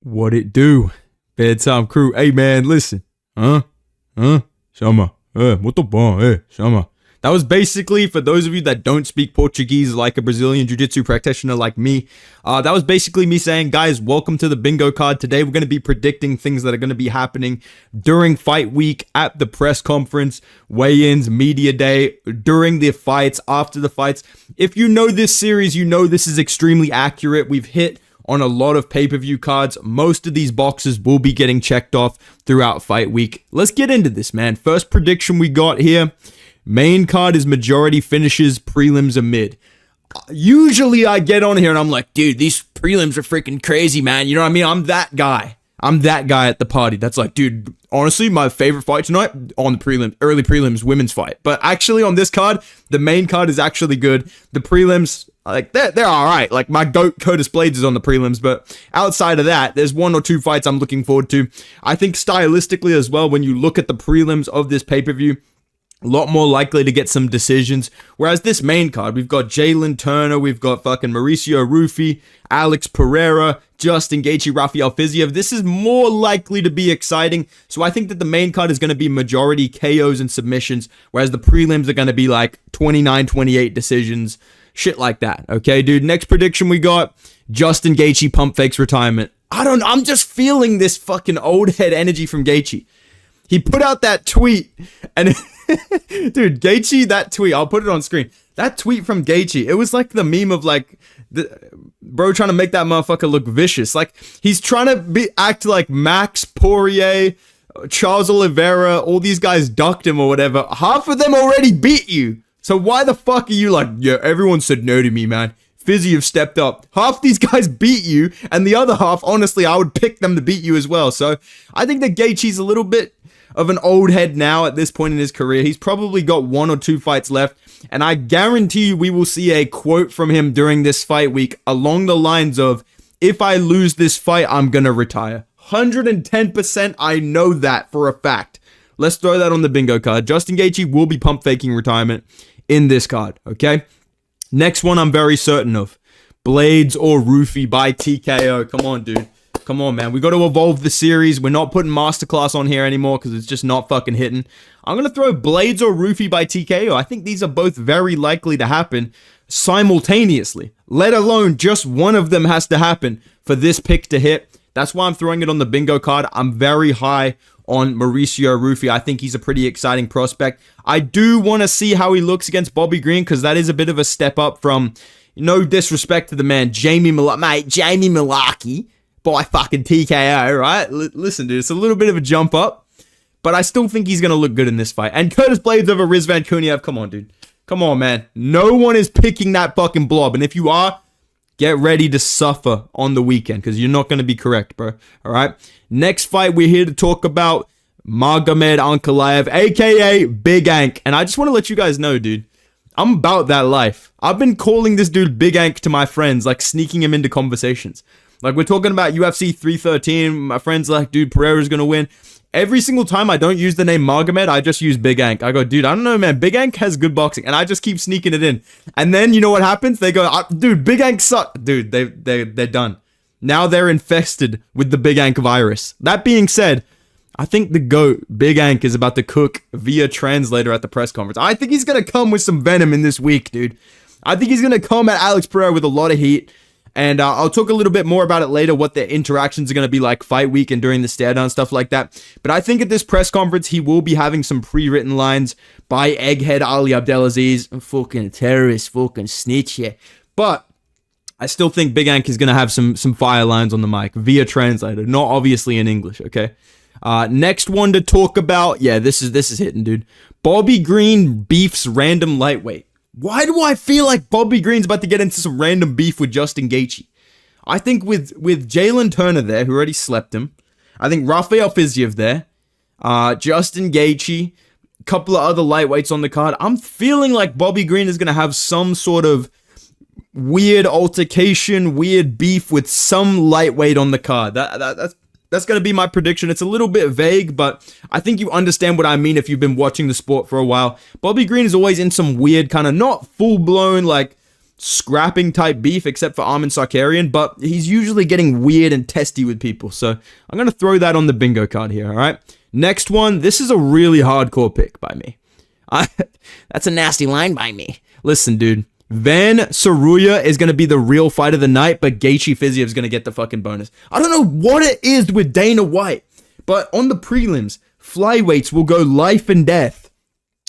What it do? Bedtime crew. Hey man, listen. Chama. Muito bom. Chama. That was basically, for those of you that don't speak Portuguese like a Brazilian jiu-jitsu practitioner like me, that was basically me saying, guys, welcome to the bingo card. Today we're going to be predicting things that are going to be happening during fight week, at the press conference, weigh-ins, media day, during the fights, after the fights. If you know this series, you know this is extremely accurate. We've hit on a lot of pay-per-view cards. Most of these boxes will be getting checked off throughout fight week. Let's get into this, man. First prediction we got here. Main card is majority finishes, prelims are mid. Usually I get on here and I'm like, dude, these prelims are freaking crazy, man. You know what I mean? I'm that guy. I'm that guy at the party that's like, dude, honestly, my favorite fight tonight on the prelim, early prelims, women's fight. But actually on this card, the main card is actually good. The prelims, like, they're all right. Like, my GOAT Curtis Blades is on the prelims, but outside of that, there's one or two fights I'm looking forward to. I think stylistically as well, when you look at the prelims of this pay-per-view, a lot more likely to get some decisions. Whereas this main card, we've got Jalen Turner, we've got fucking Mauricio Rufy, Alex Pereira, Justin Gaethje, Rafael Fiziev. This is more likely to be exciting. So I think that the main card is going to be majority KOs and submissions, whereas the prelims are going to be like 29-28 decisions, shit like that. Okay, dude. Next prediction we got, Justin Gaethje pump fakes retirement. I'm just feeling this fucking old head energy from Gaethje. He put out that tweet and dude, Gaethje, that tweet, I'll put it on screen. That tweet from Gaethje, it was like the meme of like bro trying to make that motherfucker look vicious. Like, he's trying to act like Max Poirier, Charles Oliveira, all these guys ducked him or whatever. Half of them already beat you. So why the fuck are you like, yeah, everyone said no to me, man. Fiziev stepped up. Half these guys beat you, and the other half, honestly, I would pick them to beat you as well. So I think that Gaethje's a little bit of an old head now at this point in his career. He's probably got one or two fights left, and I guarantee you we will see a quote from him during this fight week along the lines of, if I lose this fight, I'm gonna retire. 110%, I know that for a fact. Let's throw that on the bingo card. Justin Gaethje will be pump faking retirement in this card, okay? Next one I'm very certain of. Blades or Rufy by TKO. Come on, dude. Come on, man. We got to evolve the series. We're not putting Masterclass on here anymore because it's just not fucking hitting. I'm going to throw Blades or Rufy by TKO. I think these are both very likely to happen simultaneously, let alone just one of them has to happen for this pick to hit. That's why I'm throwing it on the bingo card. I'm very high on Mauricio Rufy. I think he's a pretty exciting prospect. I do want to see how he looks against Bobby Green because that is a bit of a step up from, no disrespect to the man, Jamie Mullarkey. By fucking TKO, right? Listen, dude, it's a little bit of a jump up, but I still think he's going to look good in this fight. And Curtis Blades over Rizvan Kuniev, come on, dude. Come on, man. No one is picking that fucking blob, and if you are, get ready to suffer on the weekend, because you're not going to be correct, bro. All right? Next fight, we're here to talk about Magomed Ankalaev, a.k.a. Big Ank, and I just want to let you guys know, dude, I'm about that life. I've been calling this dude Big Ank to my friends, like sneaking him into conversations. Like, we're talking about UFC 313. My friend's like, dude, Pereira's going to win. Every single time I don't use the name Magomed, I just use Big Ank. I go, dude, I don't know, man. Big Ank has good boxing. And I just keep sneaking it in. And then, you know what happens? They go, dude, Big Ank sucks. Dude, they're done. Now they're infested with the Big Ank virus. That being said, I think the GOAT, Big Ank, is about to cook via translator at the press conference. I think he's going to come with some venom in this week, dude. I think he's going to come at Alex Pereira with a lot of heat. And I'll talk a little bit more about it later, what their interactions are going to be like fight week and during the stare-down, stuff like that. But I think at this press conference, he will be having some pre-written lines by Egghead Ali Abdelaziz. Fucking terrorist, fucking snitch, yeah. But I still think Big Ank is going to have some fire lines on the mic via translator, not obviously in English, okay? Next one to talk about, yeah, this is hitting, dude. Bobby Green beefs random lightweight. Why do I feel like Bobby Green's about to get into some random beef with Justin Gaethje? I think with Jalen Turner there, who already slept him. I think Rafael Fiziev there. Justin Gaethje. A couple of other lightweights on the card. I'm feeling like Bobby Green is going to have some sort of weird altercation, weird beef with some lightweight on the card. That's going to be my prediction. It's a little bit vague, but I think you understand what I mean if you've been watching the sport for a while. Bobby Green is always in some weird kind of, not full-blown, like, scrapping type beef except for Armin Sarkarian, but he's usually getting weird and testy with people. So I'm going to throw that on the bingo card here, all right? Next one, this is a really hardcore pick by me. That's a nasty line by me. Listen, dude. Van Saruya is going to be the real fight of the night, but Gaethje Fiziev is going to get the fucking bonus. I don't know what it is with Dana White, but on the prelims, flyweights will go life and death,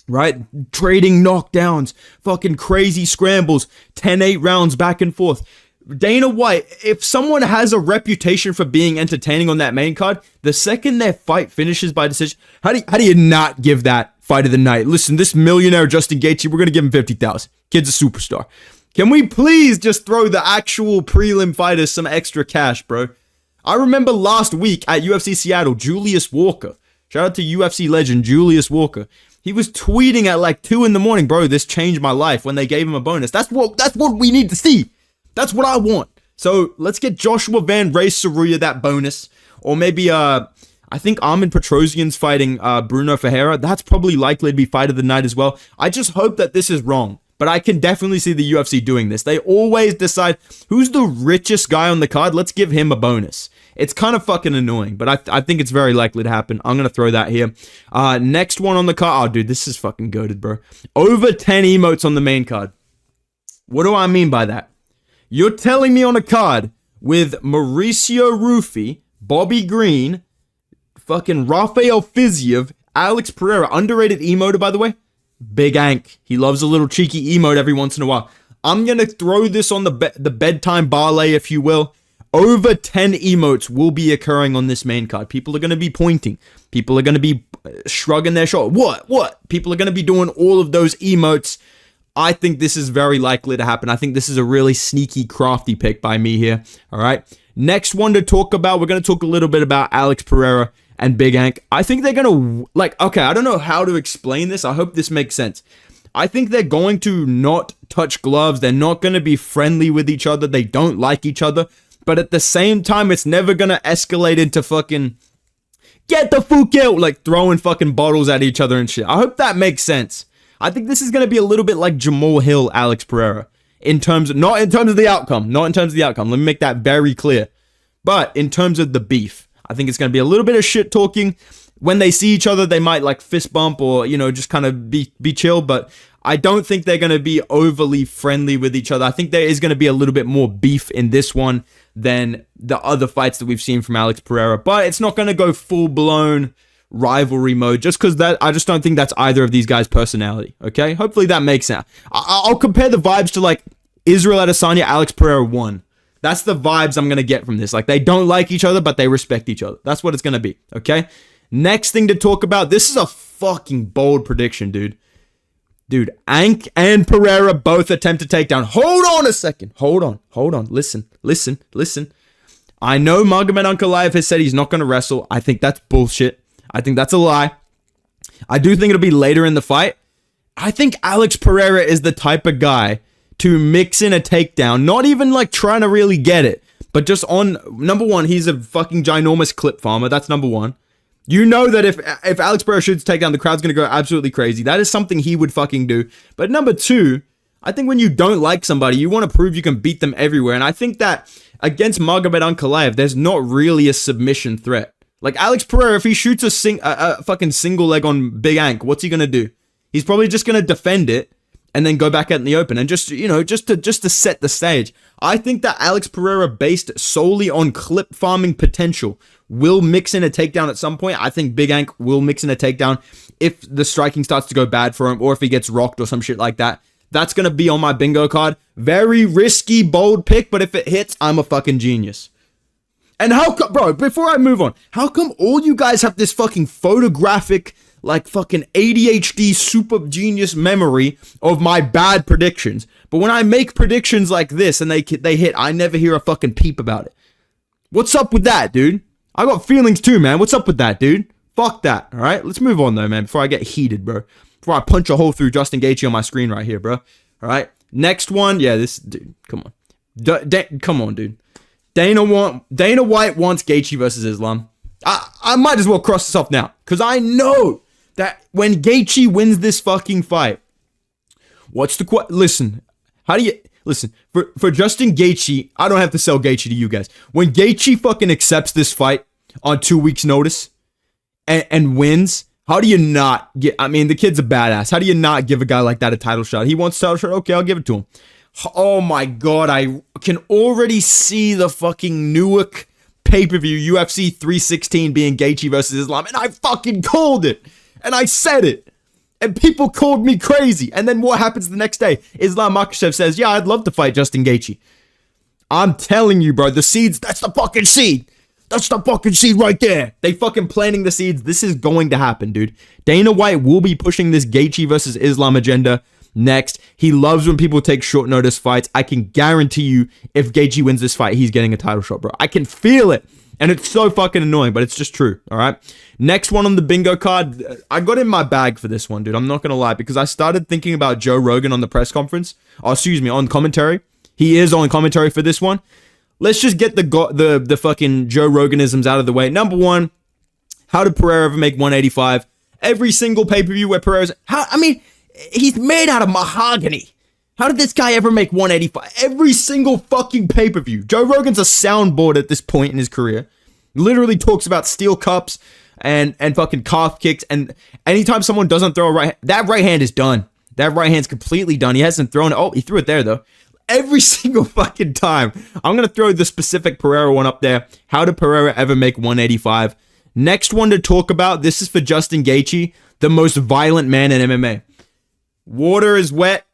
right? Trading knockdowns, fucking crazy scrambles, 10-8 rounds back and forth. Dana White, if someone has a reputation for being entertaining on that main card, the second their fight finishes by decision, how do you not give that fight of the night? Listen, this millionaire Justin Gaethje, we're going to give him $50,000. Kid's a superstar. Can we please just throw the actual prelim fighters some extra cash, bro? I remember last week at UFC Seattle, Julius Walker. Shout out to UFC legend Julius Walker. He was tweeting at like 2 in the morning, bro, this changed my life when they gave him a bonus. That's what we need to see. That's what I want. So let's get Joshua Van Race Saruya that bonus. Or maybe, I think Armin Petrosian's fighting Bruno Ferreira. That's probably likely to be fight of the night as well. I just hope that this is wrong. But I can definitely see the UFC doing this. They always decide who's the richest guy on the card. Let's give him a bonus. It's kind of fucking annoying, but I think it's very likely to happen. I'm going to throw that here. Next one on the card. Oh, dude, this is fucking goated, bro. Over 10 emotes on the main card. What do I mean by that? You're telling me on a card with Mauricio Rufy, Bobby Green, fucking Rafael Fiziev, Alex Pereira, underrated emote, by the way. Big Ank. He loves a little cheeky emote every once in a while. I'm going to throw this on the bedtime parlay, if you will. Over 10 emotes will be occurring on this main card. People are going to be pointing. People are going to be shrugging their shoulder. What? People are going to be doing all of those emotes. I think this is very likely to happen. I think this is a really sneaky, crafty pick by me here. All right. Next one to talk about. We're going to talk a little bit about Alex Pereira and Big Ank. I think they're going to, okay, I don't know how to explain this. I hope this makes sense. I think they're going to not touch gloves. They're not going to be friendly with each other. They don't like each other. But at the same time, it's never going to escalate into fucking get the fuck out, like throwing fucking bottles at each other and shit. I hope that makes sense. I think this is going to be a little bit like Jamal Hill, Alex Pereira. Not in terms of the outcome. Let me make that very clear. But in terms of the beef, I think it's going to be a little bit of shit talking. When they see each other, they might like fist bump or, just kind of be chill. But I don't think they're going to be overly friendly with each other. I think there is going to be a little bit more beef in this one than the other fights that we've seen from Alex Pereira. But it's not going to go full-blown rivalry mode just because I just don't think that's either of these guys' personality. Okay? Hopefully that makes sense. I'll compare the vibes to like Israel Adesanya, Alex Pereira 1. That's the vibes I'm going to get from this. Like, they don't like each other, but they respect each other. That's what it's going to be, okay? Next thing to talk about, this is a fucking bold prediction, dude. Dude, Ank and Pereira both attempt to take down. Hold on a second. Hold on. Listen. I know Magomed Ankalaev has said he's not going to wrestle. I think that's bullshit. I think that's a lie. I do think it'll be later in the fight. I think Alex Pereira is the type of guy to mix in a takedown, not even like trying to really get it, but just on, number one, he's a fucking ginormous clip farmer. That's number one. You know that if Alex Pereira shoots a takedown, the crowd's going to go absolutely crazy. That is something he would fucking do. But number two, I think when you don't like somebody, you want to prove you can beat them everywhere. And I think that against Magomed Ankalaev, there's not really a submission threat. Like Alex Pereira, if he shoots a fucking single leg on Big Ank, what's he going to do? He's probably just going to defend it and then go back out in the open and just to set the stage. I think that Alex Pereira, based solely on clip farming potential, will mix in a takedown at some point. I think Big Ank will mix in a takedown if the striking starts to go bad for him or if he gets rocked or some shit like that. That's going to be on my bingo card. Very risky, bold pick, but if it hits, I'm a fucking genius. And bro, before I move on, how come all you guys have this fucking photographic, like fucking ADHD super genius memory of my bad predictions? But when I make predictions like this and they hit, I never hear a fucking peep about it. What's up with that, dude? I got feelings too, man. What's up with that, dude? Fuck that, all right? Let's move on, though, man, before I get heated, bro. Before I punch a hole through Justin Gaethje on my screen right here, bro. All right? Next one. Yeah, this, dude, come on. Come on, dude. Dana White wants Gaethje versus Islam. I might as well cross this off now, because I know that when Gaethje wins this fucking fight, listen, listen, for Justin Gaethje, I don't have to sell Gaethje to you guys. When Gaethje fucking accepts this fight on 2 weeks notice and wins, how do you not get, I mean, the kid's a badass. How do you not give a guy like that a title shot? He wants a title shot. Okay, I'll give it to him. Oh my God, I can already see the fucking Newark pay-per-view UFC 316 being Gaethje versus Islam, and I fucking called it, and I said it, and people called me crazy, and then what happens the next day? Islam Makhachev says, yeah, I'd love to fight Justin Gaethje. I'm telling you, bro, the seeds, that's the fucking seed. That's the fucking seed right there. They fucking planting the seeds. This is going to happen, dude. Dana White will be pushing this Gaethje versus Islam agenda next. He loves when people take short notice fights. I can guarantee you, if Gaethje wins this fight, he's getting a title shot, bro. I can feel it. And it's so fucking annoying, but it's just true, all right? Next one on the bingo card. I got in my bag for this one, dude. I'm not going to lie, because I started thinking about Joe Rogan on the press conference. Oh, excuse me, on commentary. He is on commentary for this one. Let's just get the fucking Joe Roganisms out of the way. Number one, how did Pereira ever make 185? Every single pay-per-view where Pereira's... he's made out of mahogany. How did this guy ever make 185? Every single fucking pay-per-view. Joe Rogan's a soundboard at this point in his career. Literally talks about steel cups and fucking calf kicks. And anytime someone doesn't throw a right... That right hand is done. That right hand's completely done. He hasn't thrown it. Oh, he threw it there, though. Every single fucking time. I'm going to throw the specific Pereira one up there. How did Pereira ever make 185? Next one to talk about. This is for Justin Gaethje, the most violent man in MMA. Water is wet.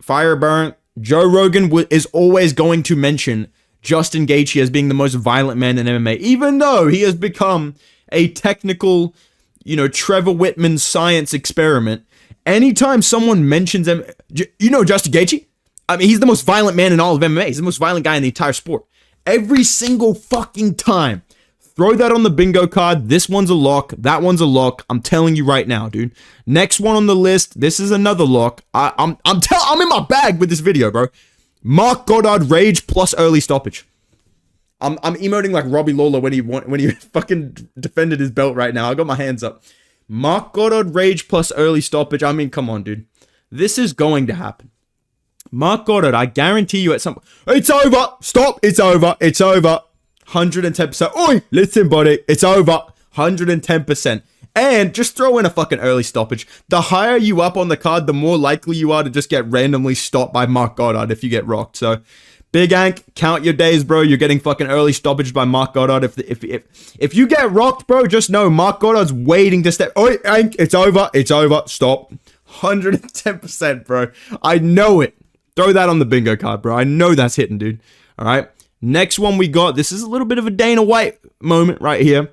Fire burnt. Joe Rogan is always going to mention Justin Gaethje as being the most violent man in MMA, even though he has become a technical, Trevor Whitman science experiment. Anytime someone mentions him, Justin Gaethje? I mean, he's the most violent man in all of MMA. He's the most violent guy in the entire sport. Every single fucking time. Throw that on the bingo card. This one's a lock. That one's a lock. I'm telling you right now, dude. Next one on the list. This is another lock. I'm in my bag with this video, bro. Mark Goddard rage plus early stoppage. I'm emoting like Robbie Lawler when he fucking defended his belt right now. I got my hands up. Mark Goddard rage plus early stoppage. I mean, come on, dude. This is going to happen. Mark Goddard, I guarantee you at some point, it's over. Stop. It's over. It's over. 110%. Oi, listen, buddy. It's over. 110%. And just throw in a fucking early stoppage. The higher you up on the card, the more likely you are to just get randomly stopped by Mark Goddard if you get rocked. So, Big Ank, count your days, bro. You're getting fucking early stoppage by Mark Goddard. If you get rocked, bro, just know Mark Goddard's waiting to step. Oi, Ank, it's over. It's over. Stop. 110%, bro. I know it. Throw that on the bingo card, bro. I know that's hitting, dude. All right. Next one we got. This is a little bit of a Dana White moment right here.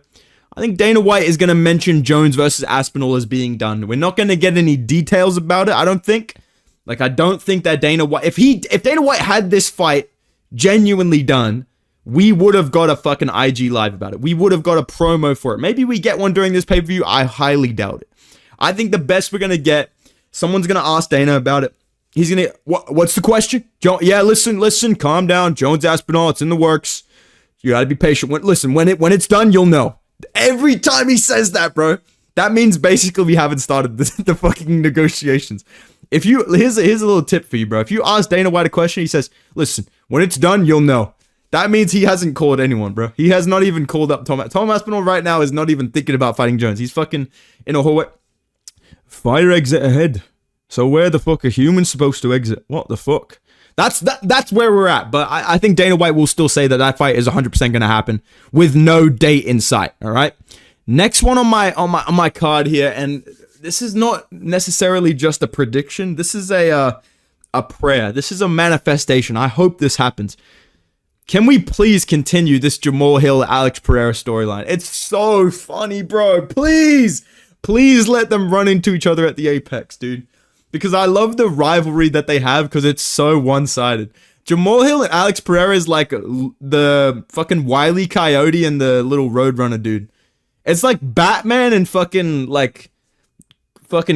I think Dana White is going to mention Jones versus Aspinall as being done. We're not going to get any details about it, I don't think. I don't think that Dana White... If Dana White had this fight genuinely done, we would have got a fucking IG live about it. We would have got a promo for it. Maybe we get one during this pay-per-view. I highly doubt it. I think the best we're going to get, someone's going to ask Dana about it. He's going to... What's the question? Yeah, listen, calm down. Jones Aspinall, it's in the works. You got to be patient. When it's done, you'll know. Every time he says that, bro, that means basically we haven't started the fucking negotiations. Here's a little tip for you, bro. If you ask Dana White a question, he says, listen, when it's done, you'll know. That means he hasn't called anyone, bro. He has not even called up Tom Aspinall right now is not even thinking about fighting Jones. He's fucking in a hallway. Fire exit ahead. So where the fuck are humans supposed to exit? What the fuck? That's where we're at. But I think Dana White will still say that fight is 100% going to happen with no date in sight. All right. Next one on my card here, and this is not necessarily just a prediction. This is a prayer. This is a manifestation. I hope this happens. Can we please continue this Jamal Hill Alex Pereira storyline? It's so funny, bro. Please let them run into each other at the Apex, dude. Because I love the rivalry that they have because it's so one-sided. Jamal Hill and Alex Pereira is like the fucking Wile E. Coyote and the little Roadrunner dude. It's like Batman and fucking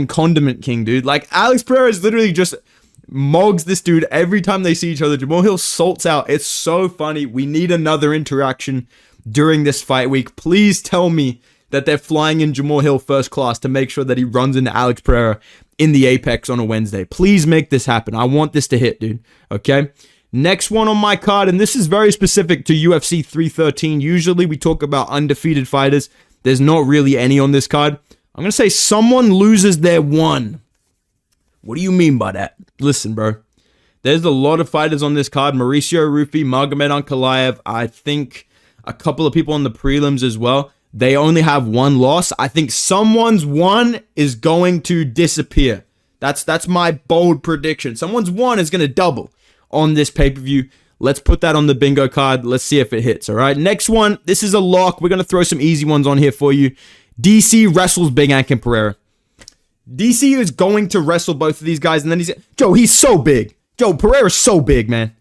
Condiment King, dude. Like Alex Pereira is literally just mogs this dude every time they see each other. Jamal Hill salts out. It's so funny. We need another interaction during this fight week. Please tell me that they're flying in Jamal Hill first class to make sure that he runs into Alex Pereira in the Apex on a Wednesday. Please make this happen. I want this to hit, dude. Okay? Next one on my card, and this is very specific to UFC 313. Usually we talk about undefeated fighters. There's not really any on this card. I'm going to say someone loses their one. What do you mean by that? Listen, bro. There's a lot of fighters on this card. Mauricio Rufy, Magomed Ankalaev. I think a couple of people on the prelims as well. They only have one loss. I think someone's one is going to disappear. That's my bold prediction. Someone's one is going to double on this pay-per-view. Let's put that on the bingo card. Let's see if it hits, all right? Next one, this is a lock. We're going to throw some easy ones on here for you. DC wrestles Big Ank and Pereira. DC is going to wrestle both of these guys, and then Joe, he's so big. Joe, Pereira's so big, man.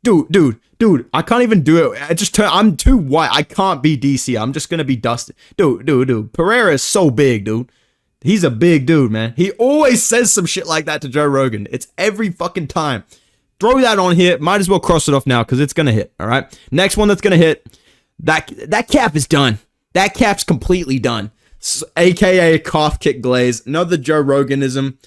Dude, I can't even do it. I'm too white. I can't be DC. I'm just going to be Dustin. Dude. Pereira is so big, dude. He's a big dude, man. He always says some shit like that to Joe Rogan. It's every fucking time. Throw that on here. Might as well cross it off now because it's going to hit, all right? Next one that's going to hit. That cap is done. That cap's completely done. AKA calf kick glaze. Another Joe Roganism.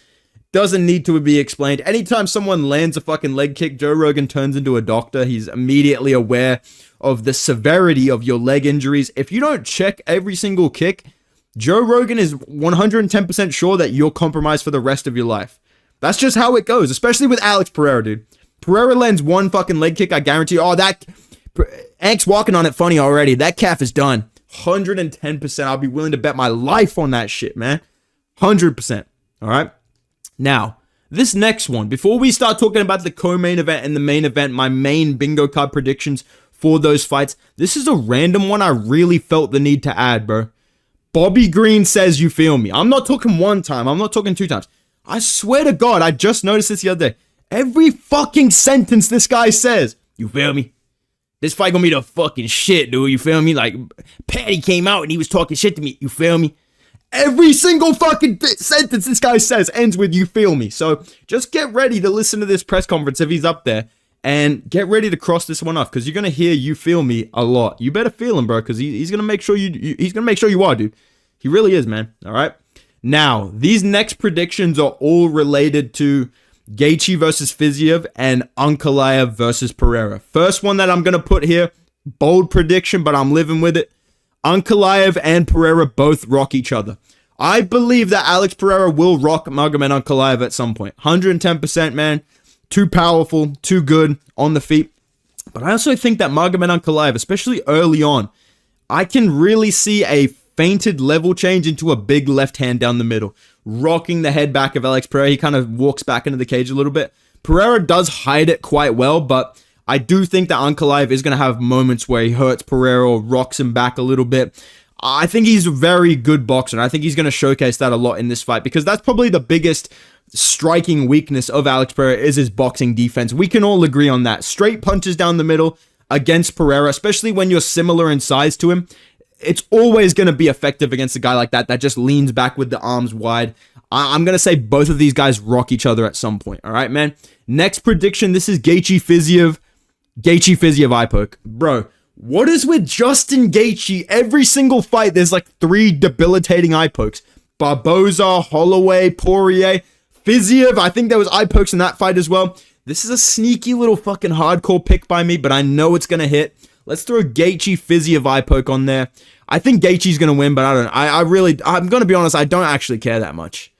Doesn't need to be explained. Anytime someone lands a fucking leg kick, Joe Rogan turns into a doctor. He's immediately aware of the severity of your leg injuries. If you don't check every single kick, Joe Rogan is 110% sure that you're compromised for the rest of your life. That's just how it goes, especially with Alex Pereira, dude. Pereira lands one fucking leg kick, I guarantee. Ank's walking on it funny already. That calf is done. 110%. I'll be willing to bet my life on that shit, man. 100%. All right? Now, this next one, before we start talking about the co-main event and the main event, my main bingo card predictions for those fights, this is a random one I really felt the need to add, bro. Bobby Green says, you feel me. I'm not talking one time. I'm not talking two times. I swear to God, I just noticed this the other day. Every fucking sentence this guy says, you feel me? This fight gonna be the fucking shit, dude. You feel me? Like, Patty came out and he was talking shit to me. You feel me? Every single fucking sentence this guy says ends with you feel me. So just get ready to listen to this press conference if he's up there and get ready to cross this one off because you're going to hear you feel me a lot. You better feel him, bro, because he's going to make sure he's going to make sure you are, dude. He really is, man. All right. Now, these next predictions are all related to Gaethje versus Fiziev and Ankalaev versus Pereira. First one that I'm going to put here, bold prediction, but I'm living with it. Ankalaev and Pereira both rock each other. I believe that Alex Pereira will rock Magomed Ankalaev at some point. 110%, man. Too powerful, too good on the feet. But I also think that Magomed Ankalaev, especially early on, I can really see a feinted level change into a big left hand down the middle, rocking the head back of Alex Pereira. He kind of walks back into the cage a little bit. Pereira does hide it quite well, but I do think that Ankalaev is going to have moments where he hurts Pereira or rocks him back a little bit. I think he's a very good boxer, and I think he's going to showcase that a lot in this fight because that's probably the biggest striking weakness of Alex Pereira is his boxing defense. We can all agree on that. Straight punches down the middle against Pereira, especially when you're similar in size to him, it's always going to be effective against a guy like that just leans back with the arms wide. I'm going to say both of these guys rock each other at some point. All right, man? Next prediction, this is Gaethje Fiziev eye poke. Bro, what is with Justin Gaethje? Every single fight, there's like 3 debilitating eye pokes. Barboza, Holloway, Poirier, Fiziev. I think there was eye pokes in that fight as well. This is a sneaky little fucking hardcore pick by me, but I know it's going to hit. Let's throw Gaethje Fiziev eye poke on there. I think Gaethje's going to win, but I'm going to be honest, I don't actually care that much.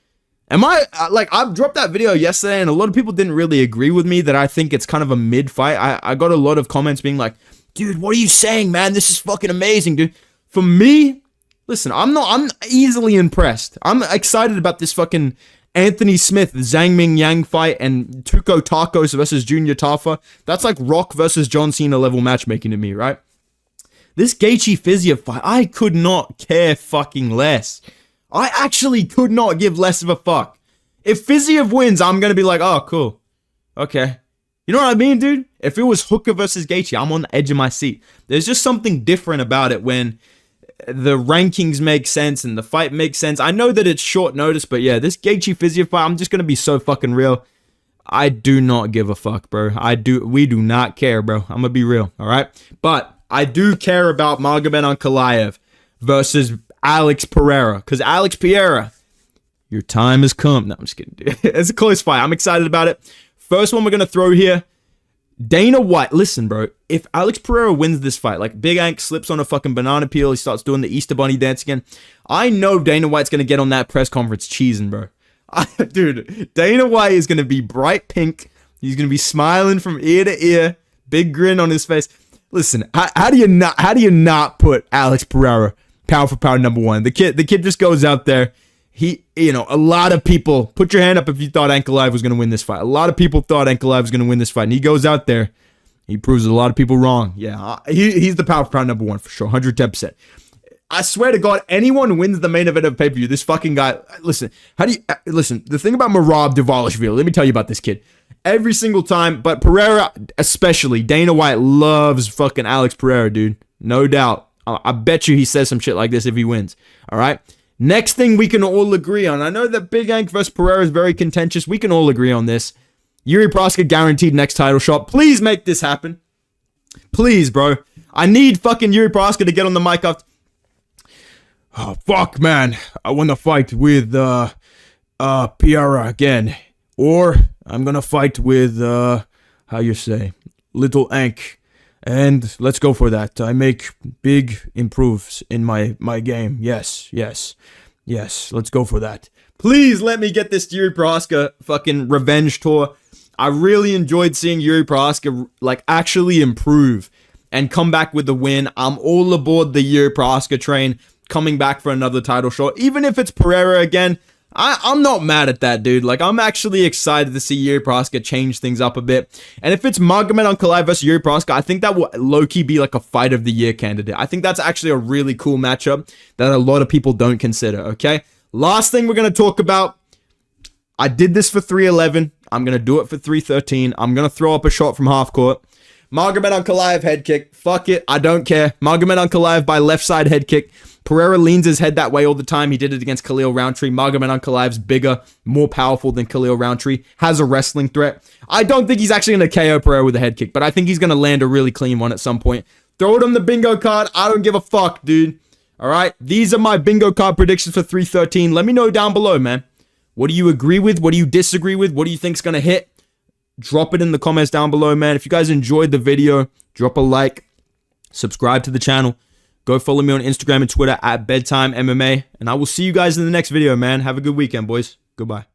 I've dropped that video yesterday and a lot of people didn't really agree with me that I think it's kind of a mid fight. I got a lot of comments being like, dude, what are you saying, man? This is fucking amazing, dude. For me, listen, I'm easily impressed. I'm excited about this fucking Anthony Smith, Zhang Ming Yang fight and Tuco Tacos versus Junior Tafa. That's like Rock versus John Cena level matchmaking to me, right? This Gaethje Fiziev fight, I could not care fucking less. I actually could not give less of a fuck. If Fiziev wins, I'm going to be like, oh, cool. Okay. You know what I mean, dude? If it was Hooker versus Gaethje, I'm on the edge of my seat. There's just something different about it when the rankings make sense and the fight makes sense. I know that it's short notice, but yeah, this Gaethje Fiziev fight, I'm just going to be so fucking real. I do not give a fuck, bro. We do not care, bro. I'm going to be real, all right? But I do care about Magomed Ankalaev versus Alex Pereira. Because Alex Pereira, Your time has come. No, I'm just kidding, dude. It's a close fight. I'm excited about it. First one we're going to throw here. Dana White. Listen, bro. If Alex Pereira wins this fight, like Big Ank slips on a fucking banana peel, he starts doing the Easter Bunny dance again, I know Dana White's going to get on that press conference cheesing, bro. Dude, Dana White is going to be bright pink. He's going to be smiling from ear to ear. Big grin on his face. Listen, how do you not put Alex Pereira pound for pound number one? The kid just goes out there. A lot of people, put your hand up if you thought Ankalaev was going to win this fight. A lot of people thought Ankalaev was going to win this fight. And he goes out there. He proves a lot of people wrong. Yeah, he's the pound for pound number one for sure. 110%. I swear to God, anyone wins the main event of pay-per-view, this fucking guy, listen, the thing about Merab Dvalishvili, let me tell you about this kid. Every single time, but Pereira especially, Dana White loves fucking Alex Pereira, dude. No doubt. I bet you he says some shit like this if he wins. All right? Next thing we can all agree on. I know that Big Ank versus Pereira is very contentious. We can all agree on this. Yuri Proska guaranteed next title shot. Please make this happen. Please, bro. I need fucking Yuri Proska to get on the mic after. Oh, fuck, man. I want to fight with Pereira again. Or I'm going to fight with, how you say, Little Ank. And let's go for that. I make big improves in my game. Yes. Let's go for that. Please let me get this Yuri Proska fucking revenge tour. I really enjoyed seeing Yuri Proska like actually improve and come back with the win. I'm all aboard the Yuri Proska train, coming back for another title shot. Even if it's Pereira again, I'm not mad at that, dude. Like, I'm actually excited to see Yuri Proska change things up a bit. And if it's Magomed Ankalaev versus Yuri Proska, I think that will low-key be like a fight of the year candidate. I think that's actually a really cool matchup that a lot of people don't consider, okay? Last thing we're going to talk about. I did this for 311. I'm going to do it for 313. I'm going to throw up a shot from half court. Magomed Ankalaev head kick. Fuck it. I don't care. Magomed Ankalaev by left side head kick. Pereira leans his head that way all the time. He did it against Khalil Roundtree. Magomed Ankalaev's bigger, more powerful than Khalil Roundtree. Has a wrestling threat. I don't think he's actually going to KO Pereira with a head kick, but I think he's going to land a really clean one at some point. Throw it on the bingo card. I don't give a fuck, dude. All right? These are my bingo card predictions for 313. Let me know down below, man. What do you agree with? What do you disagree with? What do you think's going to hit? Drop it in the comments down below, man. If you guys enjoyed the video, drop a like. Subscribe to the channel. Go follow me on Instagram and Twitter at Bedtime MMA. And I will see you guys in the next video, man. Have a good weekend, boys. Goodbye.